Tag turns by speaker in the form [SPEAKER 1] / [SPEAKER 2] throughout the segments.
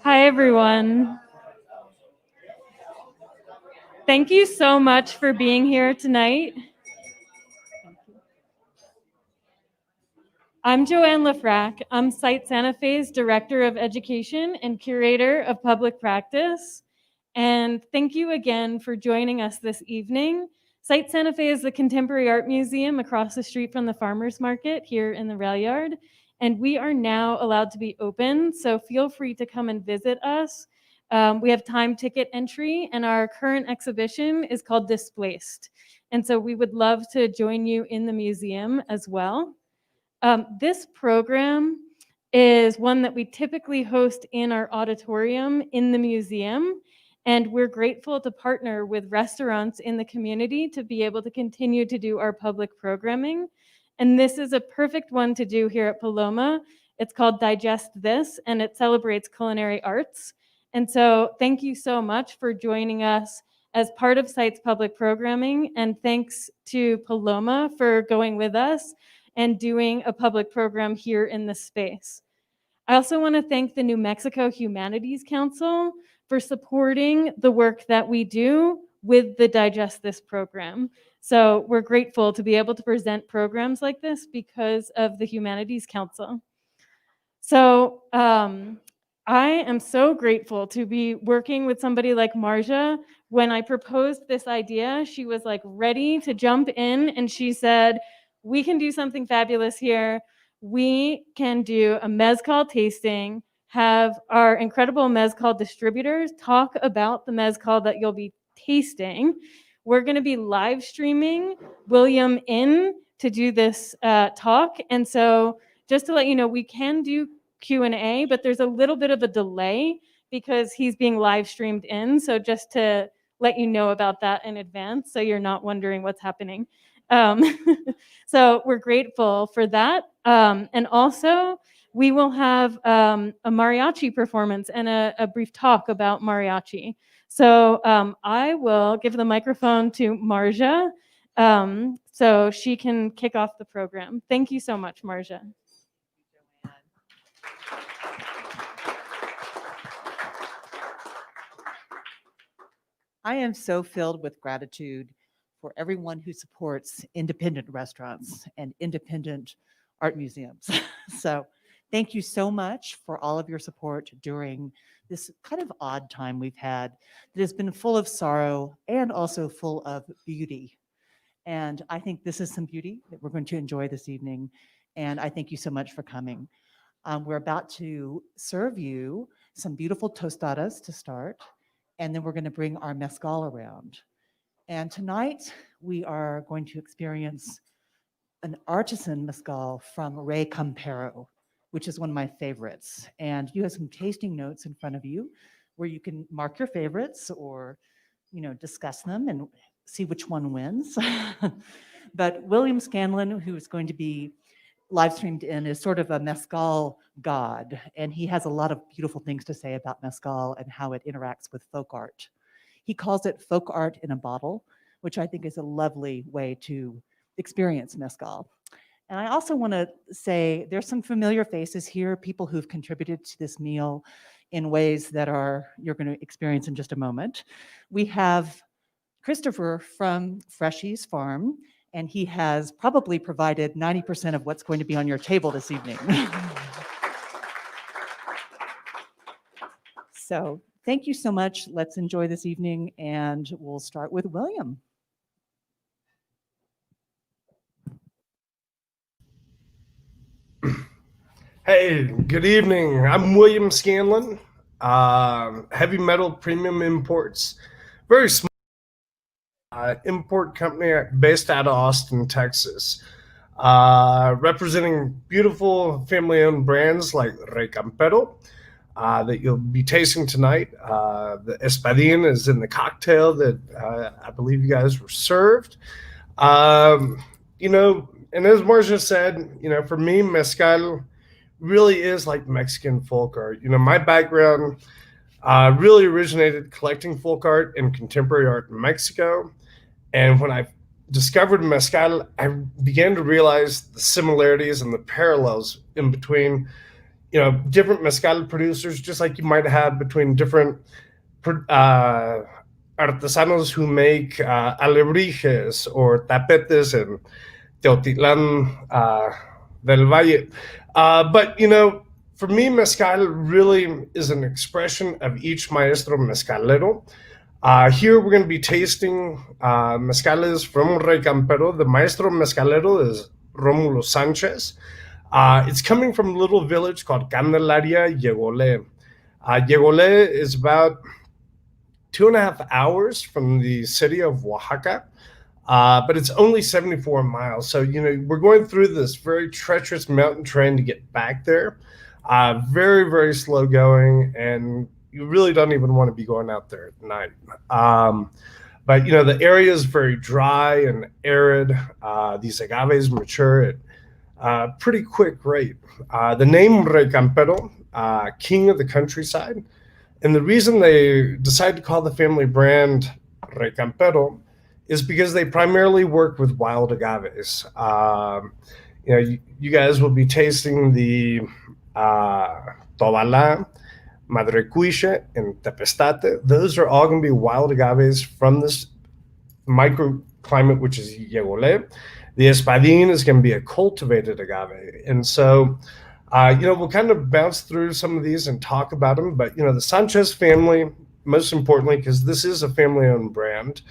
[SPEAKER 1] Hi, everyone. Thank you so much for being here tonight. I'm Joanne Lafrac. I'm Site Santa Fe's Director of Education and Curator of Public Practice. And thank you again for joining us this evening. Site Santa Fe is the Contemporary Art Museum across the street from the Farmers Market here in the rail yard. And we are now allowed to be open, so feel free to come and visit us. We have time ticket entry, and our current exhibition is called Displaced. And so we would love to join you in the museum as well. This program is one that we typically host in our auditorium in the museum, and we're grateful to partner with restaurants in the community to be able to continue to do our public programming. And this is a perfect one to do here at Paloma. It's called Digest This, and it celebrates culinary arts. And so thank you so much for joining us as part of Site's public programming, and thanks to Paloma for going with us and doing a public program here in this space. I also want to thank the New Mexico Humanities Council for supporting the work that we do with the Digest This program. So we're grateful to be able to present programs like this because of the Humanities Council. So I am so grateful to be working with somebody like Marja. When I proposed this idea, she was like ready to jump in, and she said, we can do something fabulous here. We can do a mezcal tasting, have our incredible mezcal distributors talk about the mezcal that you'll be tasting. We're going to be live streaming William in to do this talk. And so just to let you know, we can do Q&A, but there's a little bit of a delay because he's being live streamed in. So just to let you know about that in advance, so you're not wondering what's happening. So we're grateful for that. And also, we will have a mariachi performance and a brief talk about mariachi. So I will give the microphone to Marja so she can kick off the program. Thank you so much, Marja.
[SPEAKER 2] I am so filled with gratitude for everyone who supports independent restaurants and independent art museums. So thank you so much for all of your support during this kind of odd time we've had that has been full of sorrow and also full of beauty. And I think this is some beauty that we're going to enjoy this evening. And I thank you so much for coming. We're about to serve you some beautiful tostadas to start, and then we're going to bring our mezcal around. And tonight we are going to experience an artisan mezcal from Rey Campero, which is one of my favorites. And you have some tasting notes in front of you where you can mark your favorites or, discuss them and see which one wins. But William Scanlan, who is going to be live streamed in, is sort of a mezcal god, and he has a lot of beautiful things to say about mezcal and how it interacts with folk art. He calls it folk art in a bottle, which I think is a lovely way to experience mezcal. And I also want to say there's some familiar faces here, people who've contributed to this meal in ways that you're going to experience in just a moment. We have Christopher from Freshies Farm, and he has probably provided 90% of what's going to be on your table this evening. So thank you so much. Let's enjoy this evening, and we'll start with William.
[SPEAKER 3] Hey, good evening. I'm William Scanlan, heavy metal premium imports, very small import company based out of Austin, Texas, representing beautiful family-owned brands like Rey Campero that you'll be tasting tonight. The Espadín is in the cocktail that I believe you guys were served. And as Marcia said, for me, mezcal really is like Mexican folk art. My background really originated collecting folk art and contemporary art in Mexico. And when I discovered mezcal, I began to realize the similarities and the parallels in between, different mezcal producers, just like you might have between different artesanos who make alebrijes or tapetes in Teotitlán del Valle. But, for me, mezcal really is an expression of each maestro mezcalero. Here we're going to be tasting mezcales from Rey Campero. The maestro mezcalero is Rómulo Sánchez. It's coming from a little village called Candelaria, Yegolé. Yegolé is about 2.5 hours from the city of Oaxaca, but it's only 74 miles. So, we're going through this very treacherous mountain terrain to get back there. Very, very slow going, and you really don't even want to be going out there at night. But, the area is very dry and arid. These agaves mature at pretty quick rate. The name Rey Campero, king of the countryside, and the reason they decided to call the family brand Rey Campero is because they primarily work with wild agaves. You guys will be tasting the Tobalá, Madrecuiche, and Tepestate. Those are all going to be wild agaves from this microclimate, which is Yegolé. The Espadín is going to be a cultivated agave. And so, we'll kind of bounce through some of these and talk about them. But, the Sanchez family, most importantly, because this is a family-owned brand,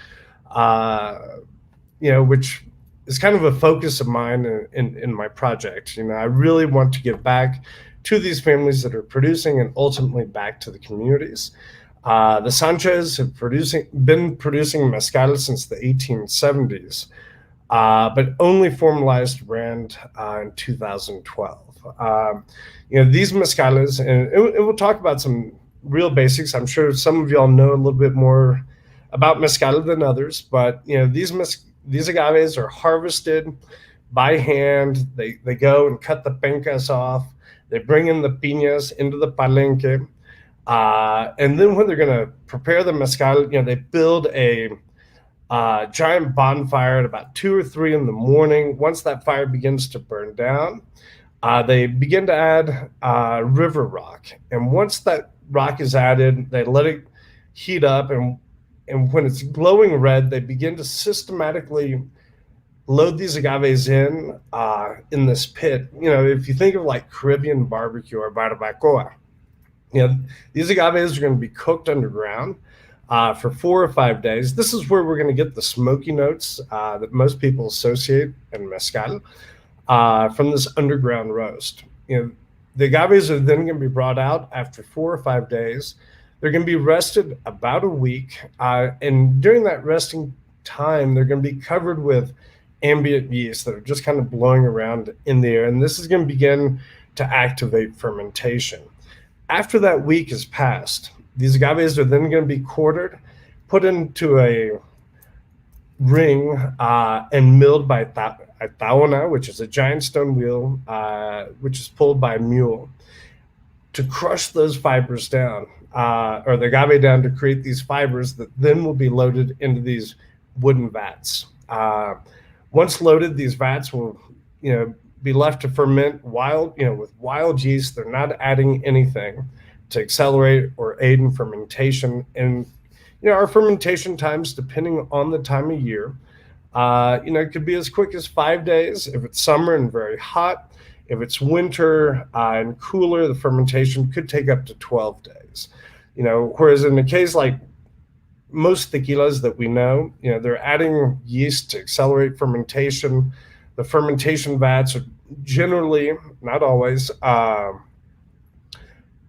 [SPEAKER 3] which is kind of a focus of mine in my project. I really want to give back to these families that are producing and ultimately back to the communities. The Sanchez have been producing mezcal since the 1870s, but only formalized the brand in 2012. These mezcales, and we'll talk about some real basics. I'm sure some of y'all know a little bit more about mezcal than others, but these agaves are harvested by hand. They go and cut the pencas off. They bring in the piñas into the palenque. And then when they're going to prepare the mezcal, they build a giant bonfire at about 2 or 3 in the morning. Once that fire begins to burn down, they begin to add river rock. And once that rock is added, they let it heat up. And when it's glowing red, they begin to systematically load these agaves in this pit. If you think of like Caribbean barbecue or barbacoa, these agaves are going to be cooked underground for 4 or 5 days. This is where we're going to get the smoky notes that most people associate in mezcal from this underground roast. The agaves are then going to be brought out after 4 or 5 days. They're going to be rested about a week. And during that resting time, they're going to be covered with ambient yeast that are just kind of blowing around in the air. And this is going to begin to activate fermentation. After that week has passed, these agaves are then going to be quartered, put into a ring, and milled by a taona, which is a giant stone wheel, which is pulled by a mule, to crush those fibers down, or the agave down, to create these fibers that then will be loaded into these wooden vats. Once loaded, these vats will, be left to ferment with wild yeast. They're not adding anything to accelerate or aid in fermentation. And, our fermentation times, depending on the time of year, it could be as quick as 5 days if it's summer and very hot. If it's winter and cooler, the fermentation could take up to 12 days. Whereas in the case like most tequilas that we know, they're adding yeast to accelerate fermentation. The fermentation vats are generally, not always,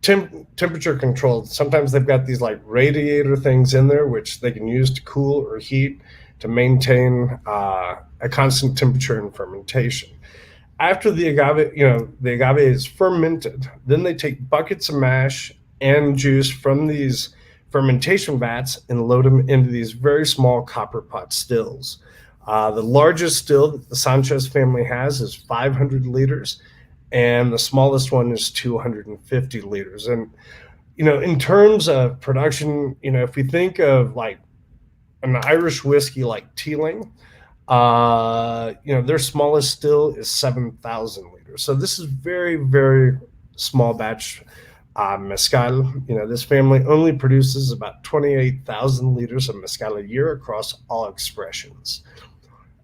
[SPEAKER 3] temperature controlled. Sometimes they've got these like radiator things in there, which they can use to cool or heat to maintain a constant temperature in fermentation. After the agave is fermented, then they take buckets of mash and juice from these fermentation vats and load them into these very small copper pot stills. The largest still that the Sanchez family has is 500 liters, and the smallest one is 250 liters. And, in terms of production, if we think of like an Irish whiskey like Teeling, their smallest still is 7,000 liters. So this is very, very small batch mezcal. This family only produces about 28,000 liters of mezcal a year across all expressions.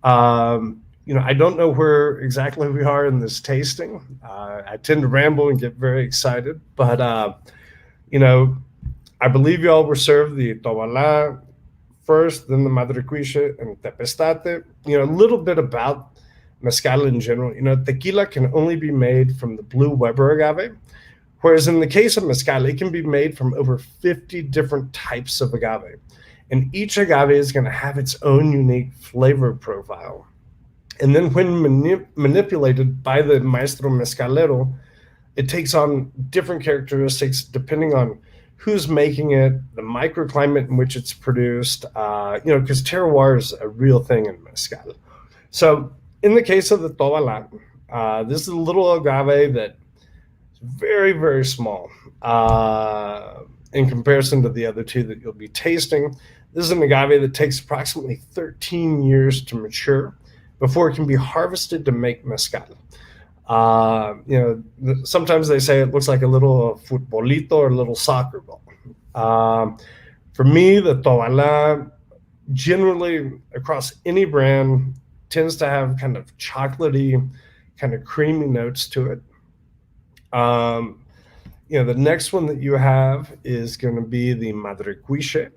[SPEAKER 3] I don't know where exactly we are in this tasting. I tend to ramble and get very excited, but I believe y'all were served the Tobalá first, then the Madrecuiche and Tepestate. A little bit about mezcal in general. Tequila can only be made from the blue Weber agave, whereas in the case of mezcal, it can be made from over 50 different types of agave. And each agave is going to have its own unique flavor profile. And then when manipulated by the maestro mezcalero, it takes on different characteristics depending on who's making it, the microclimate in which it's produced, because terroir is a real thing in mezcal. So in the case of the Tobalá, this is a little agave that is very, very small in comparison to the other two that you'll be tasting. This is an agave that takes approximately 13 years to mature before it can be harvested to make mezcal. Sometimes they say it looks like a little futbolito or a little soccer ball. For me, the Tobalá, generally across any brand, tends to have kind of chocolatey, kind of creamy notes to it. The next one that you have is going to be the Madrecuiche.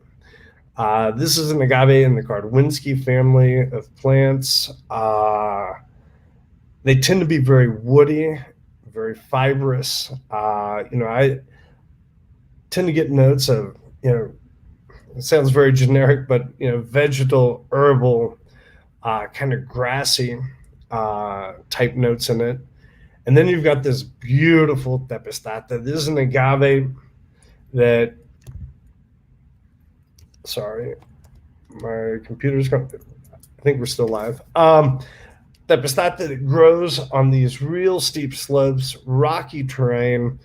[SPEAKER 3] This is an agave in the Gardwinski family of plants. They tend to be very woody, very fibrous. I tend to get notes of, it sounds very generic, but, vegetal, herbal, kind of grassy type notes in it. And then you've got this beautiful Tepestate. This is an agave that, sorry, my computer's going, I think we're still live. Tepestate that grows on these real steep slopes, rocky terrain.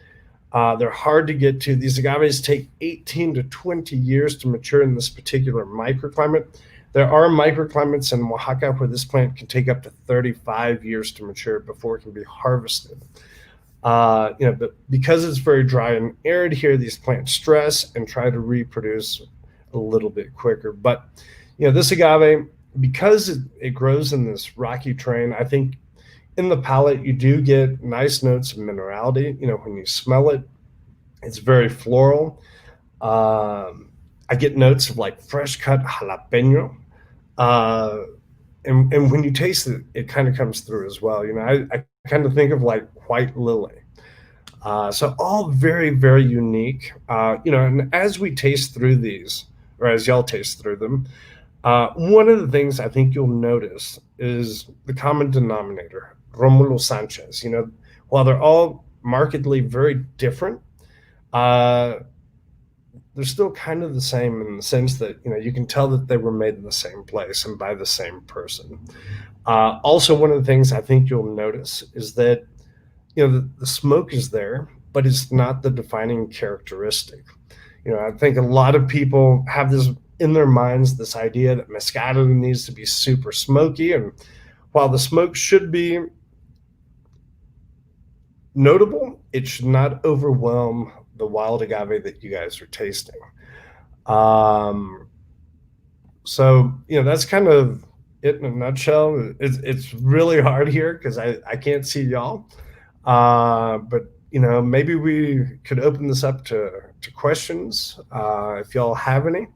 [SPEAKER 3] They're hard to get to. These agaves take 18 to 20 years to mature in this particular microclimate. There are microclimates in Oaxaca where this plant can take up to 35 years to mature before it can be harvested. But because it's very dry and arid here, these plants stress and try to reproduce a little bit quicker. But, this agave, because it grows in this rocky terrain, I think in the palate, you do get nice notes of minerality. When you smell it, it's very floral. I get notes of like fresh cut jalapeno. And when you taste it, it kind of comes through as well. I kind of think of like white lily. So all very, very unique. And as we taste through these, or as y'all taste through them, one of the things I think you'll notice is the common denominator, Romulo Sanchez. While they're all markedly very different, they're still kind of the same in the sense that, you can tell that they were made in the same place and by the same person. Also, one of the things I think you'll notice is that, the smoke is there, but it's not the defining characteristic. I think a lot of people have this in their minds, this idea that mezcal needs to be super smoky. And while the smoke should be notable, it should not overwhelm the wild agave that you guys are tasting. So, that's kind of it in a nutshell. It's really hard here because I can't see y'all. But, maybe we could open this up to questions if y'all have any.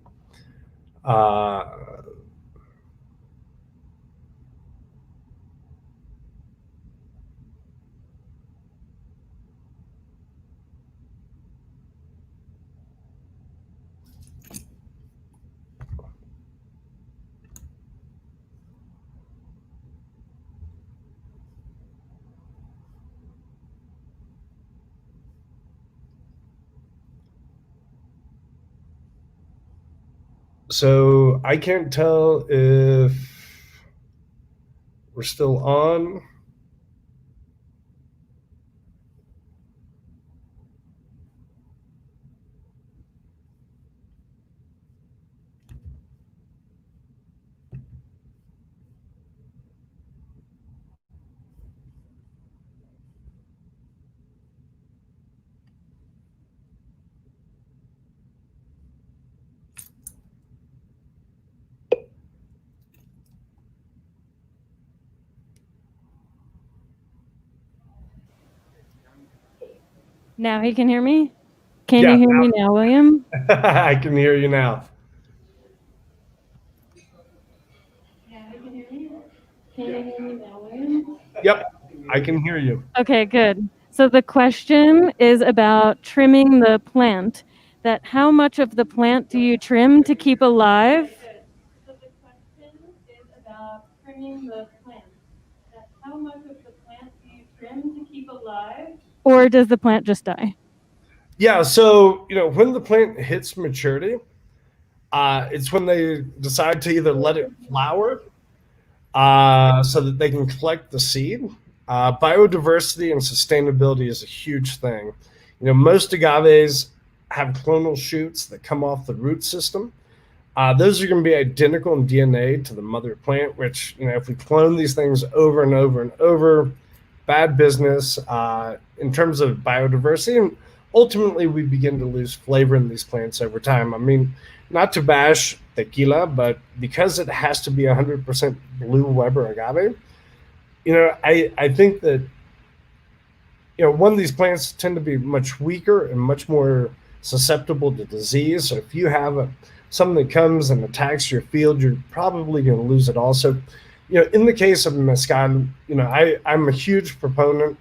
[SPEAKER 3] So I can't tell if we're still on.
[SPEAKER 1] Now he can hear me? Can
[SPEAKER 3] Yeah,
[SPEAKER 1] you hear me now, William?
[SPEAKER 3] I can hear you now.
[SPEAKER 1] Now he can hear me? Can you hear me now, William?
[SPEAKER 3] Yep, I can hear you.
[SPEAKER 1] Okay, good. So the question is about trimming the plant. That how much of the plant do you trim to keep alive? So the question is about trimming the plant. That how much of the plant do you trim to keep alive? Or does the plant just die?
[SPEAKER 3] Yeah, so when the plant hits maturity, it's when they decide to either let it flower so that they can collect the seed. Biodiversity and sustainability is a huge thing. Most agaves have clonal shoots that come off the root system. Those are going to be identical in DNA to the mother plant, which, if we clone these things over and over and over, bad business in terms of biodiversity. And ultimately, we begin to lose flavor in these plants over time. I mean, not to bash tequila, but because it has to be 100% blue Weber agave, I think that, one of these plants tend to be much weaker and much more susceptible to disease. So if you have something that comes and attacks your field, you're probably going to lose it also. In the case of mezcal, I'm a huge proponent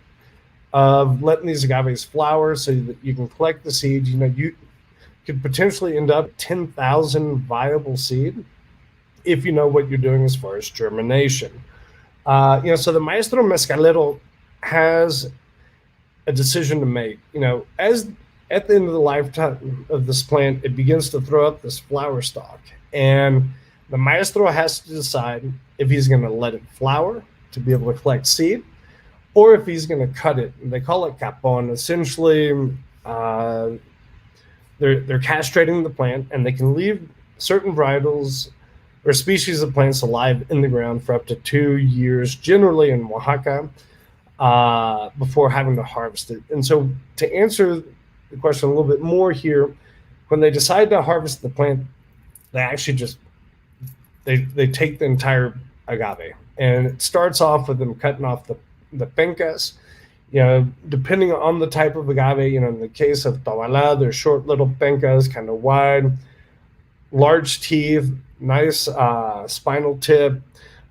[SPEAKER 3] of letting these agaves flower so that you can collect the seeds. You could potentially end up 10,000 viable seed if you know what you're doing as far as germination. So the maestro mezcalero has a decision to make. As at the end of the lifetime of this plant, it begins to throw up this flower stalk, and the maestro has to decide if he's going to let it flower to be able to collect seed, or if he's going to cut it. They call it capon. Essentially, they're castrating the plant, and they can leave certain varietals or species of plants alive in the ground for up to 2 years, generally in Oaxaca, before having to harvest it. And so, to answer the question a little bit more here, when they decide to harvest the plant, they actually just they take the entire agave, and it starts off with them cutting off the pencas. Depending on the type of agave, in the case of Tobalá, they're short little pencas, kind of wide, large teeth, nice spinal tip.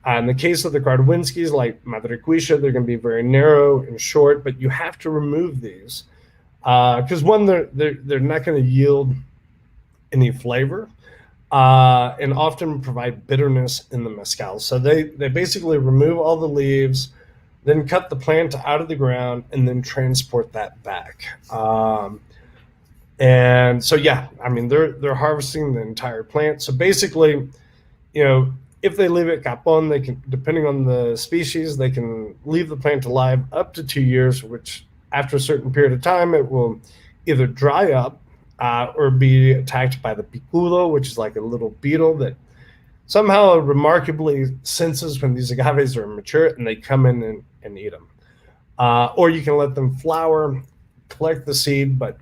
[SPEAKER 3] In the case of the Kardwinskis, like Madrequisha, they're going to be very narrow and short, but you have to remove these because one, they're not going to yield any flavor, and often provide bitterness in the mezcal. So they basically remove all the leaves, then cut the plant out of the ground, and then transport that back. And so, they're harvesting the entire plant. So basically, if they leave it capon, they can, depending on the species, they can leave the plant alive up to 2 years, which after a certain period of time, it will either dry up or be attacked by the picudo, which is like a little beetle that somehow remarkably senses when these agaves are mature, and they come in and eat them. Or you can let them flower, collect the seed, but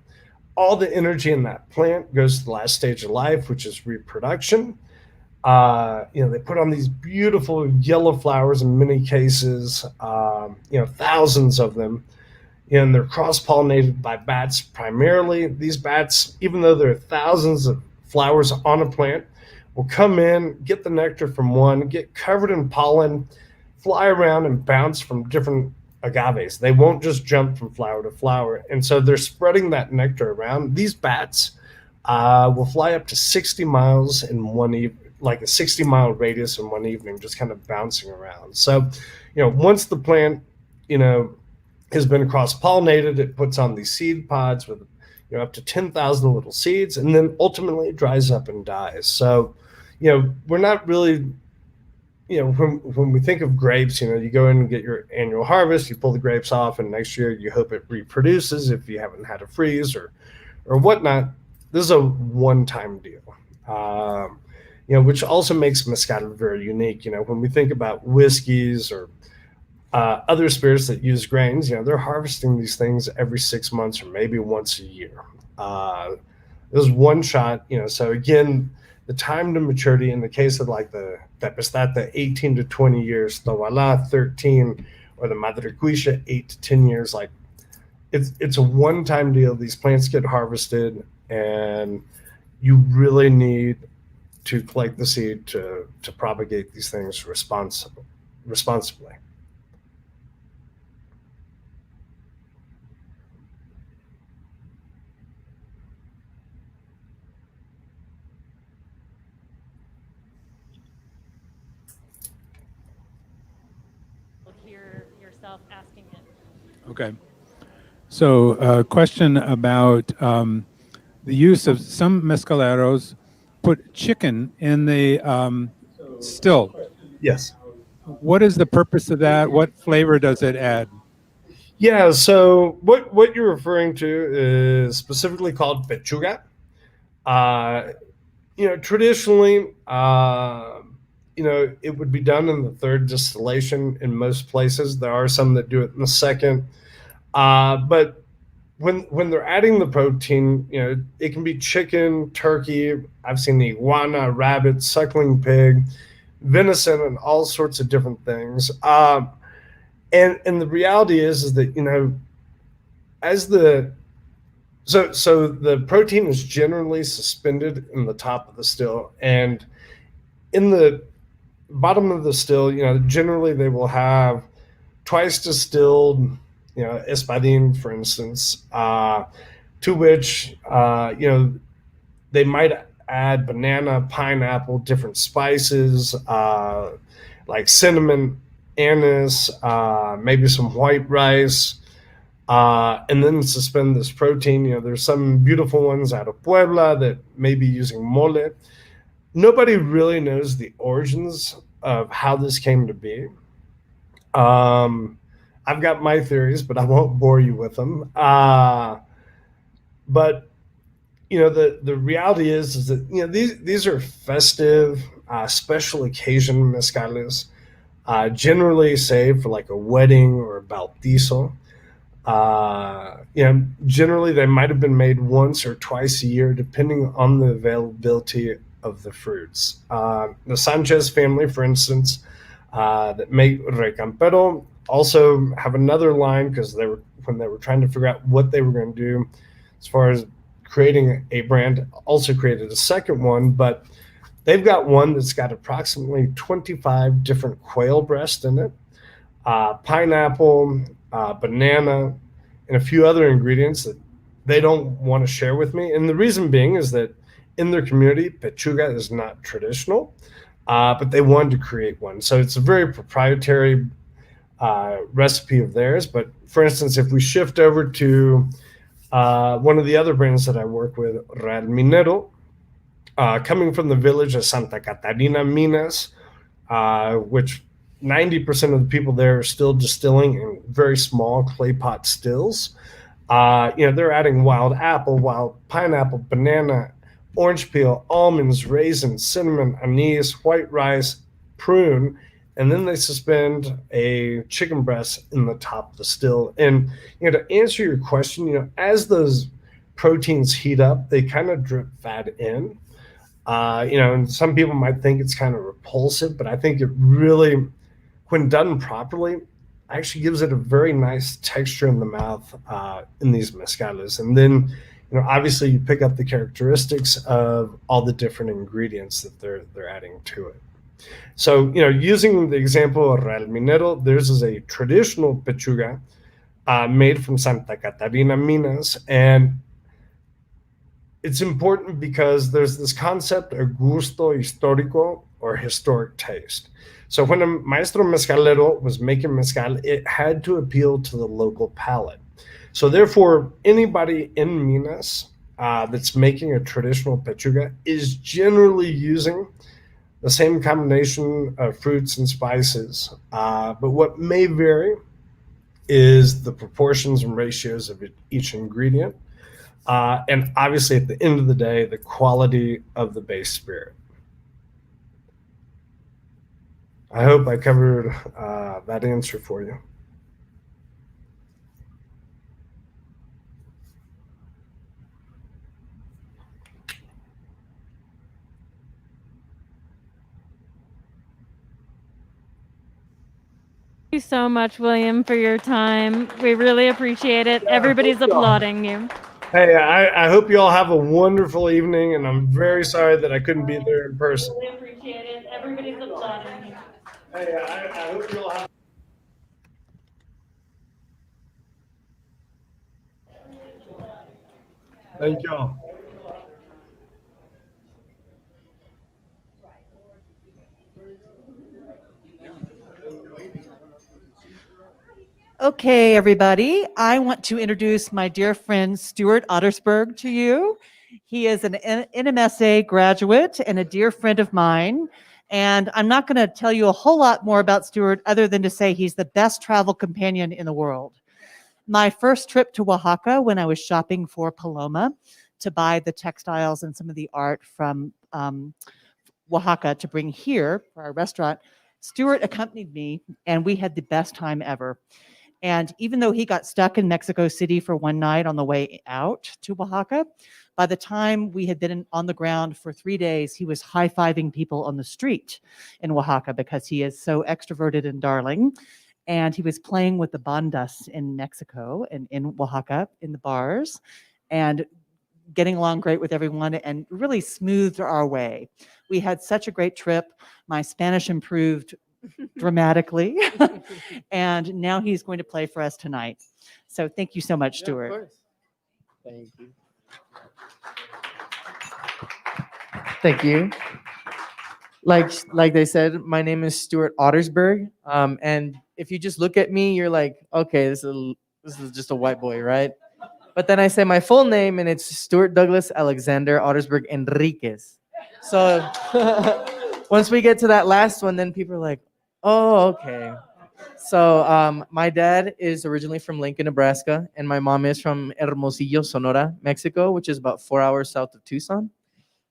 [SPEAKER 3] all the energy in that plant goes to the last stage of life, which is reproduction. They put on these beautiful yellow flowers in many cases, thousands of them, and they're cross-pollinated by bats primarily. These bats, even though there are thousands of flowers on a plant, will come in, get the nectar from one, get covered in pollen, fly around and bounce from different agaves. They won't just jump from flower to flower. And so they're spreading that nectar around. These bats will fly up to 60 miles in one evening, like a 60-mile radius in one evening, just kind of bouncing around. So, once the plant, has been cross-pollinated, it puts on these seed pods with, up to 10,000 little seeds, and then ultimately it dries up and dies. So, we're not really, when we think of grapes, you go in and get your annual harvest, you pull the grapes off, and next year you hope it reproduces if you haven't had a freeze or whatnot. This is a one-time deal. Which also makes mezcal very unique. When we think about whiskeys or other spirits that use grains, they're harvesting these things every 6 months or maybe once a year. This is one shot, so again, the time to maturity in the case of like the Tepestata, 18 to 20 years, Tobalá, 13, or the Madrequisha, 8 to 10 years, like it's a one-time deal. These plants get harvested, and you really need to collect the seed to propagate these things responsibly.
[SPEAKER 1] Hear yourself asking it.
[SPEAKER 4] Okay. So, a question about the use of some mezcaleros put chicken in the still.
[SPEAKER 3] Yes.
[SPEAKER 4] What is the purpose of that? What flavor does it add?
[SPEAKER 3] Yeah. So what you're referring to is specifically called pechuga. Uh, traditionally, it would be done in the third distillation in most places. There are some that do it in the second. But when they're adding the protein, it can be chicken, turkey. I've seen iguana, rabbit, suckling pig, venison, and all sorts of different things. And the reality is that as the so the protein is generally suspended in the top of the still, and in the bottom of the still, generally they will have twice distilled, espadín, for instance, to which they might add banana, pineapple, different spices, like cinnamon, anise, maybe some white rice, and then suspend this protein. There's some beautiful ones out of Puebla that may be using mole. Nobody really knows the origins of how this came to be. I've got my theories, but I won't bore you with them. But the reality is that these are festive, special occasion mezcales, generally saved for like a wedding or a bautizo. Generally they might have been made once or twice a year, depending on the availability of the fruits. The Sanchez family, for instance, that make Recampero, also have another line because when they were trying to figure out what they were going to do as far as creating a brand, also created a second one, but they've got one that's got approximately 25 different quail breasts in it, pineapple, banana, and a few other ingredients that they don't want to share with me. And the reason being is that in their community, pechuga is not traditional, but they wanted to create one. So it's a very proprietary recipe of theirs. But for instance, if we shift over to one of the other brands that I work with, Real Minero, coming from the village of Santa Catarina, Minas, which 90% of the people there are still distilling in very small clay pot stills. They're adding wild apple, wild pineapple, banana, orange peel, almonds, raisins, cinnamon, anise, white rice, prune, and then they suspend a chicken breast in the top of the still. And to answer your question, as those proteins heat up, they kind of drip fat in. And some people might think it's kind of repulsive, but I think it really, when done properly, actually gives it a very nice texture in the mouth in these mezcales. And then, obviously you pick up the characteristics of all the different ingredients that they're adding to it. So, using the example of Real Minero, theirs is a traditional pechuga made from Santa Catarina, Minas, and it's important because there's this concept of gusto histórico, or historic taste. So when a maestro mezcalero was making mezcal, it had to appeal to the local palate. So therefore, anybody in Minas that's making a traditional pechuga is generally using the same combination of fruits and spices. But what may vary is the proportions and ratios of each ingredient. And obviously, at the end of the day, the quality of the base spirit. I hope I covered that answer for you.
[SPEAKER 1] Thank you so much, William, for your time. We really appreciate it.
[SPEAKER 3] Yeah,
[SPEAKER 1] Everybody's
[SPEAKER 3] thank y'all.
[SPEAKER 1] applauding you.
[SPEAKER 3] Hey, I hope you all have a wonderful evening, and I'm very sorry that I couldn't be there in person.
[SPEAKER 1] Really appreciate it. Everybody's applauding you.
[SPEAKER 3] Hey, I hope you all have. Thank y'all.
[SPEAKER 2] Okay, everybody. I want to introduce my dear friend Stewart Ottersberg to you. He is an NMSA graduate and a dear friend of mine. And I'm not going to tell you a whole lot more about Stewart other than to say he's the best travel companion in the world. My first trip to Oaxaca, when I was shopping for Paloma to buy the textiles and some of the art from Oaxaca to bring here for our restaurant, Stewart accompanied me and we had the best time ever. And even though he got stuck in Mexico City for one night on the way out to Oaxaca, by the time we had been on the ground for 3 days, he was high-fiving people on the street in Oaxaca because he is so extroverted and darling. And he was playing with the bandas in Mexico and in Oaxaca in the bars and getting along great with everyone and really smoothed our way. We had such a great trip. My Spanish improved dramatically. And now he's going to play for us tonight. So thank you so much, Stewart.
[SPEAKER 5] Of course. Thank you. Thank you. Like they said, my name is Stewart Ottersberg. And if you just look at me, you're like, okay, this is just a white boy, right? But then I say my full name, and it's Stewart Douglas Alexander Ottersberg Enriquez. So once we get to that last one, then people are like, oh, okay. So my dad is originally from Lincoln, Nebraska, and my mom is from Hermosillo, Sonora, Mexico, which is about 4 hours south of Tucson.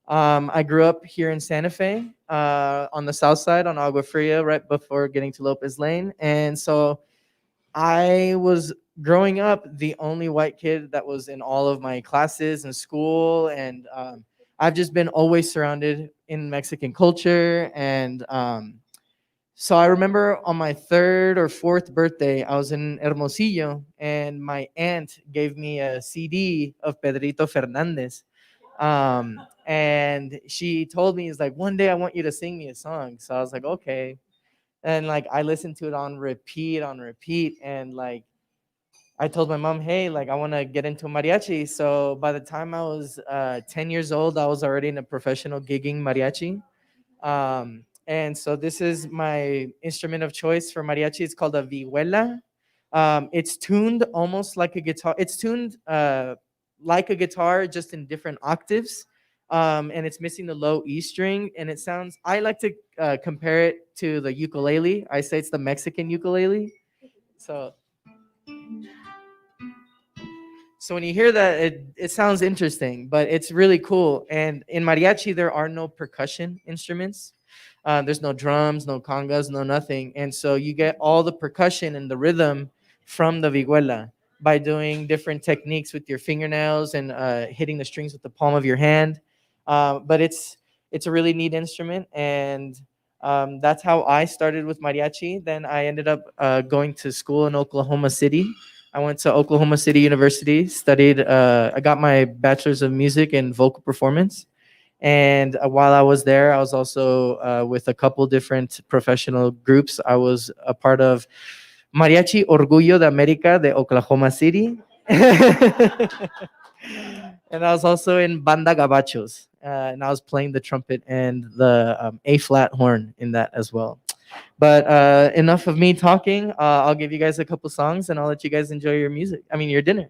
[SPEAKER 5] I grew up here in Santa Fe on the south side on Agua Fria right before getting to Lopez Lane. And so I was growing up the only white kid that was in all of my classes in school. And I've just been always surrounded in Mexican culture. And so I remember on my 3rd or 4th birthday, I was in Hermosillo, and my aunt gave me a CD of Pedrito Fernandez. And she told me, it's like, one day I want you to sing me a song. So I was like, okay. And like, I listened to it on repeat. And like, I told my mom, hey, like, I want to get into mariachi. So by the time I was 10 years old, I was already in a professional gigging mariachi. And so this is my instrument of choice for mariachi. It's called a vihuela. It's tuned almost like a guitar. It's tuned like a guitar, just in different octaves. And it's missing the low E string. And it sounds, I like to compare it to the ukulele. I say it's the Mexican ukulele. So when you hear that, it sounds interesting, but it's really cool. And in mariachi, there are no percussion instruments. There's no drums, no congas, no nothing. And so you get all the percussion and the rhythm from the vihuela by doing different techniques with your fingernails and hitting the strings with the palm of your hand. But it's a really neat instrument. And that's how I started with mariachi. Then I ended up going to school in Oklahoma City. I went to Oklahoma City University, studied, I got my bachelor's of music and vocal performance. And while I was there, I was also with a couple different professional groups. I was a part of Mariachi Orgullo de América de Oklahoma City. And I was also in Banda Gabachos. And I was playing the trumpet and the A-flat horn in that as well. But enough of me talking. I'll give you guys a couple songs and I'll let you guys enjoy your music. I mean, your dinner.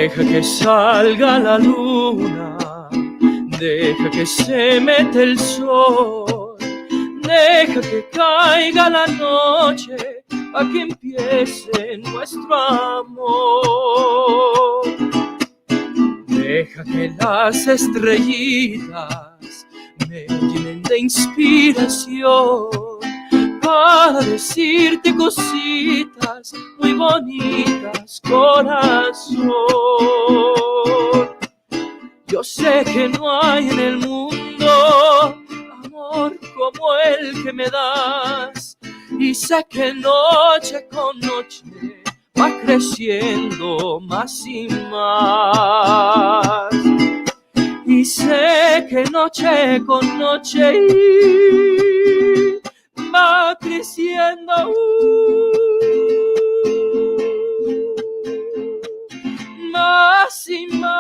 [SPEAKER 6] Deja que salga la luna, deja que se mete el sol, deja que caiga la noche, a que empiece nuestro amor. Deja que las estrellitas me llenen de inspiración para decirte cositas muy bonitas, corazón. Yo sé que no hay en el mundo amor como el que me das, y sé que noche con noche va creciendo más y más. Y sé que noche con noche va creciendo más y más.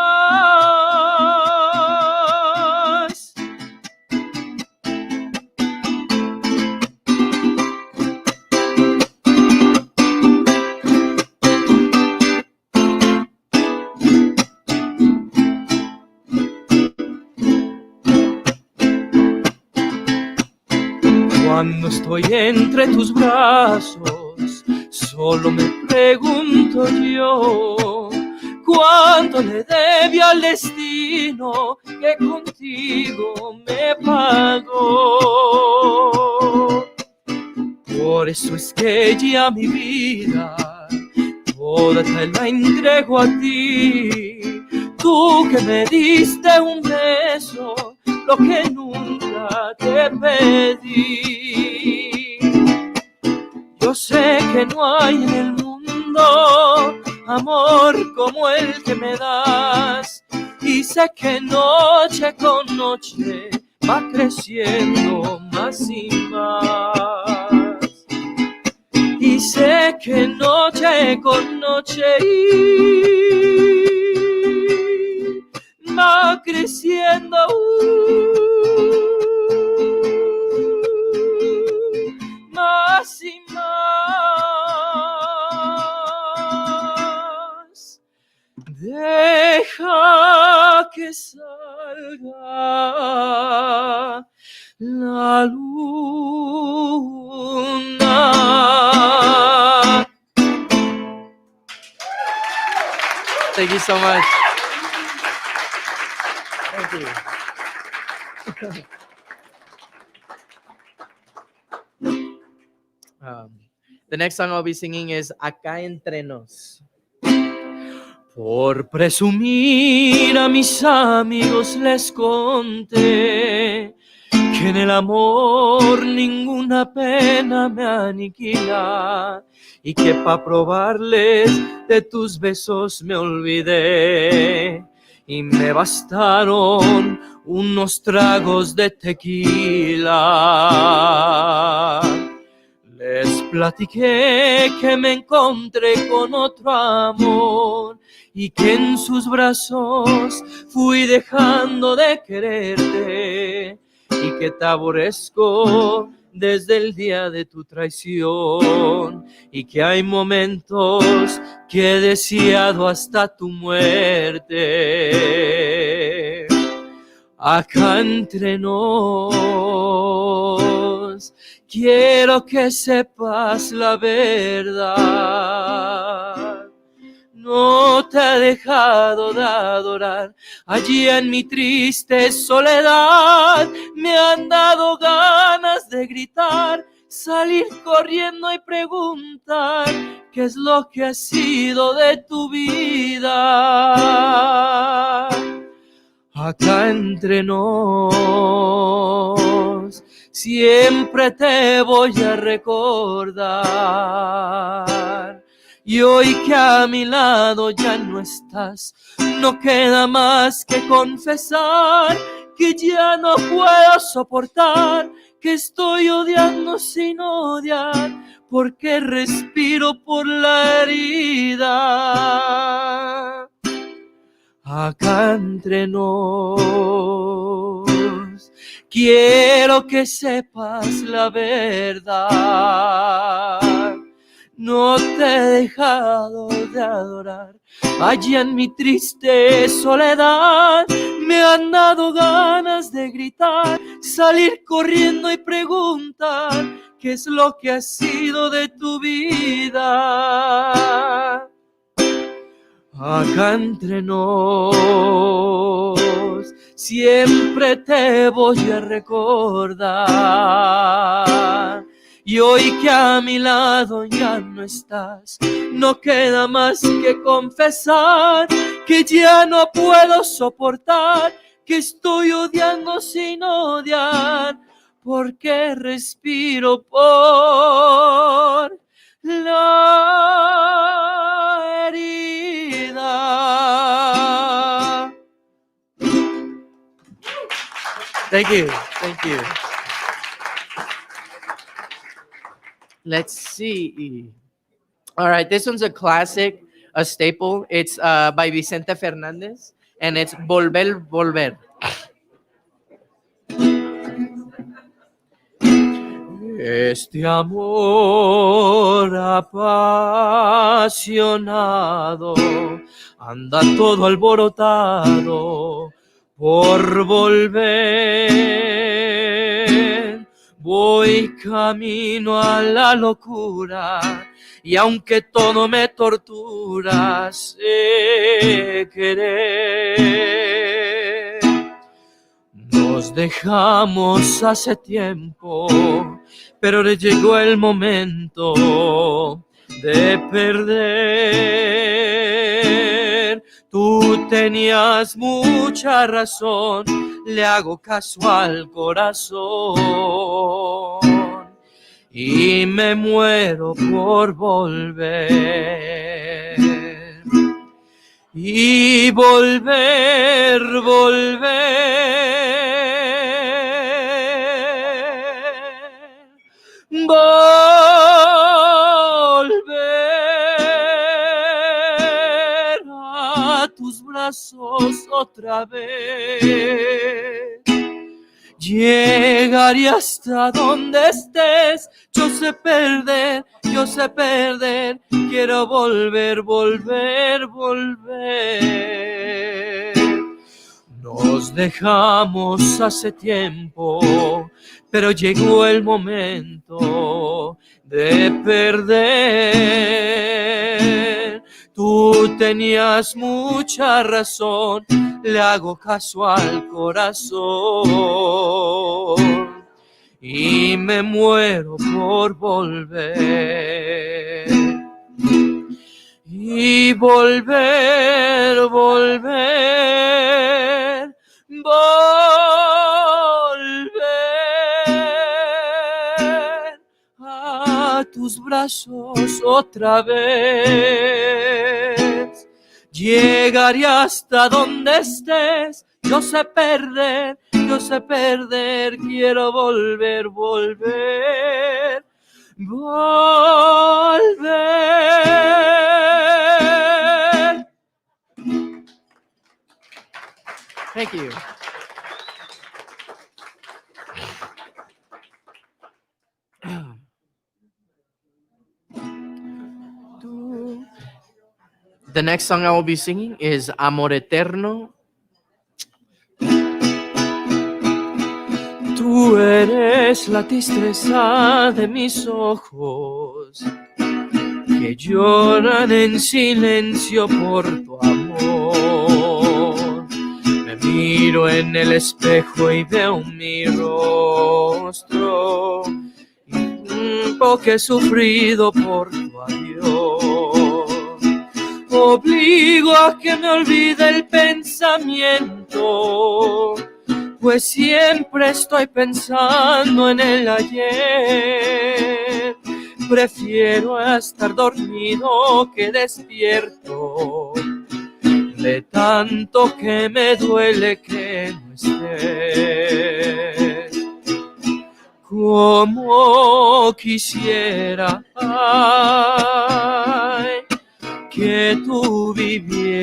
[SPEAKER 6] Cuando estoy entre tus brazos, solo me pregunto yo, ¿cuánto le debe al destino que contigo me pagó? Por eso es que ya mi vida toda te la entrego a ti, tú que me diste un beso, lo que nunca te pedí. Yo sé que no hay en el mundo amor como el que me das, y sé que noche con noche va creciendo más y más. Y sé que noche con noche va creciendo más y más. Deja que salga la luna. Thank you so much. Thank you. The next song I'll be singing is Acá Entre Nos. Por presumir a mis amigos les conté que en el amor ninguna pena me aniquila, y que pa' probarles de tus besos me olvidé, y me bastaron unos tragos de tequila. Les platiqué que me encontré con otro amor, y que en sus brazos fui dejando de quererte, y que te aborrezco desde el día de tu traición, y que hay momentos que he deseado hasta tu muerte. Acá entre nos, quiero que sepas la verdad. No te he dejado de adorar, allí en mi triste soledad me han dado ganas de gritar, salir corriendo y preguntar qué es lo que ha sido de tu vida. Acá entre nos, siempre te voy a recordar. Y hoy que a mi lado ya no estás, no queda más que confesar que ya no puedo soportar, que estoy odiando sin odiar, porque respiro por la herida. Acá entre nos, quiero que sepas la verdad. no te he dejado de adorar. Allí en mi triste soledad me han dado ganas de gritar, salir corriendo y preguntar qué es lo que ha sido de tu vida. Acá entre nos siempre te voy a recordar. Y hoy que a mi lado ya no estás, no queda más que confesar que ya no puedo soportar, que estoy odiando sin odiar, porque respiro por la herida. Thank you. Thank you. Let's see. All right, this one's a classic, a staple. It's by Vicente Fernandez, and it's Volver, Volver. Este amor apasionado anda todo alborotado por volver. Voy camino a la locura y aunque todo me tortura, sé querer. Nos dejamos hace tiempo, pero le llegó el momento de perder. Tú tenías mucha razón, le hago caso al corazón y me muero por volver. Y volver, volver a tus brazos otra vez. Llegaré hasta donde estés, yo sé perder, quiero volver, volver, volver. Nos dejamos hace tiempo, pero llegó el momento de perder. Tú tenías mucha razón, le hago caso al corazón y me muero por volver. Y volver, volver, volver a tus brazos otra vez. Llegaré hasta donde estés, yo sé perder, quiero volver, volver, volver. Thank you. The next song I will be singing is Amor Eterno. Tú eres la tristeza de mis ojos, que lloran en silencio por tu amor. Me miro en el espejo y veo mi rostro, y porque he sufrido por tu adiós. Obligo a que me olvide el pensamiento, pues siempre estoy pensando en el ayer. Prefiero estar dormido que despierto, de tanto que me duele que no estés. Como quisiera, ay, que tú vivieras,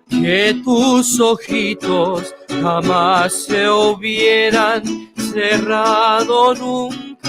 [SPEAKER 6] que tus ojitos jamás se hubieran cerrado nunca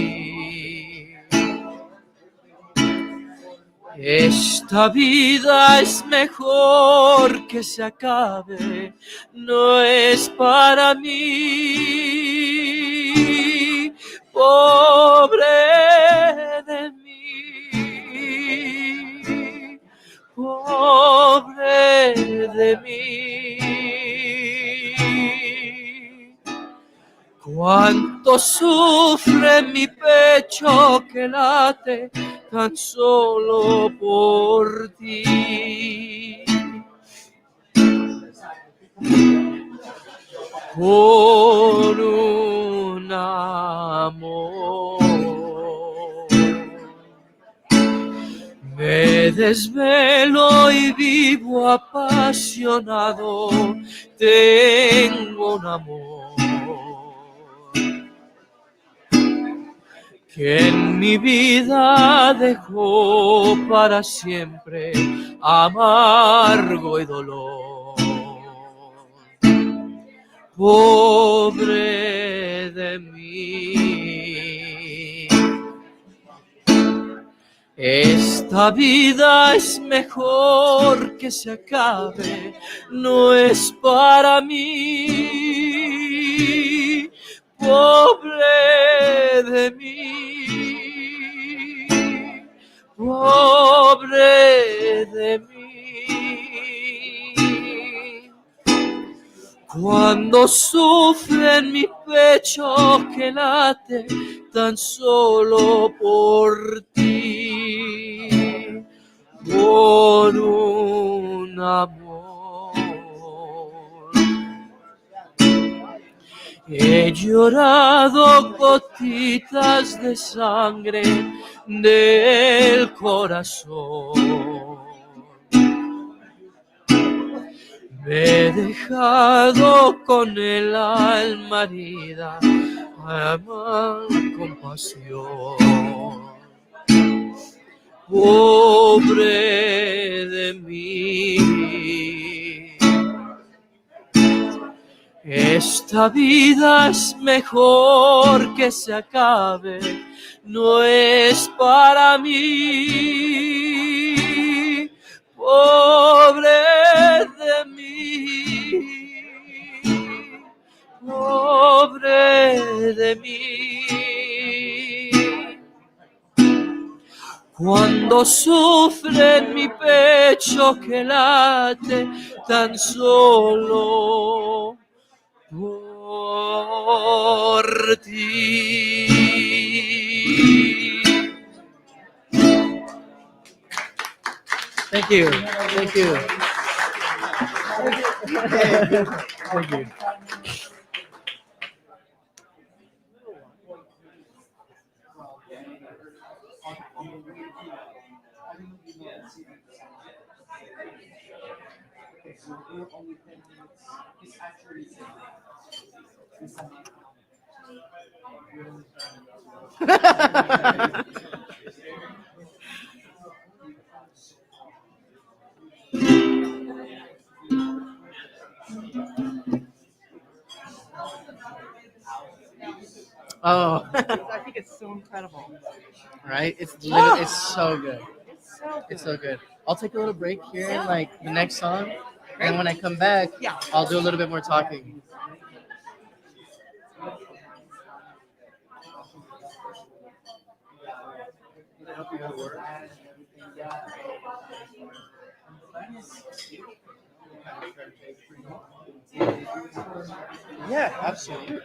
[SPEAKER 6] Esta vida es mejor que se acabe, no es para mí, pobre de mí, pobre de mí. Cuánto sufre mi pecho que late tan solo por ti. Por un amor. Me desvelo y vivo apasionado. Tengo un amor que en mi vida dejó para siempre amargo y dolor. Pobre de mí. Esta vida es mejor que se acabe, no es para mí. Pobre de mí, pobre de mí. Cuando sufre en mi pecho que late tan solo por ti, por un amor. He llorado gotitas de sangre del corazón. Me he dejado con el alma herida, amar con pasión. Pobre de mí. Esta vida es mejor que se acabe, no es para mí. Pobre de mí, pobre de mí. Cuando sufre en mi pecho que late tan solo por ti. Thank you. Thank you. Thank you. Oh,
[SPEAKER 2] I think it's so incredible.
[SPEAKER 6] right? It's literally, it's so good. It's so good. I'll take a little break here in like the next song, and when I come back,
[SPEAKER 2] Yeah.
[SPEAKER 6] I'll do a little bit more talking. Yeah, absolutely.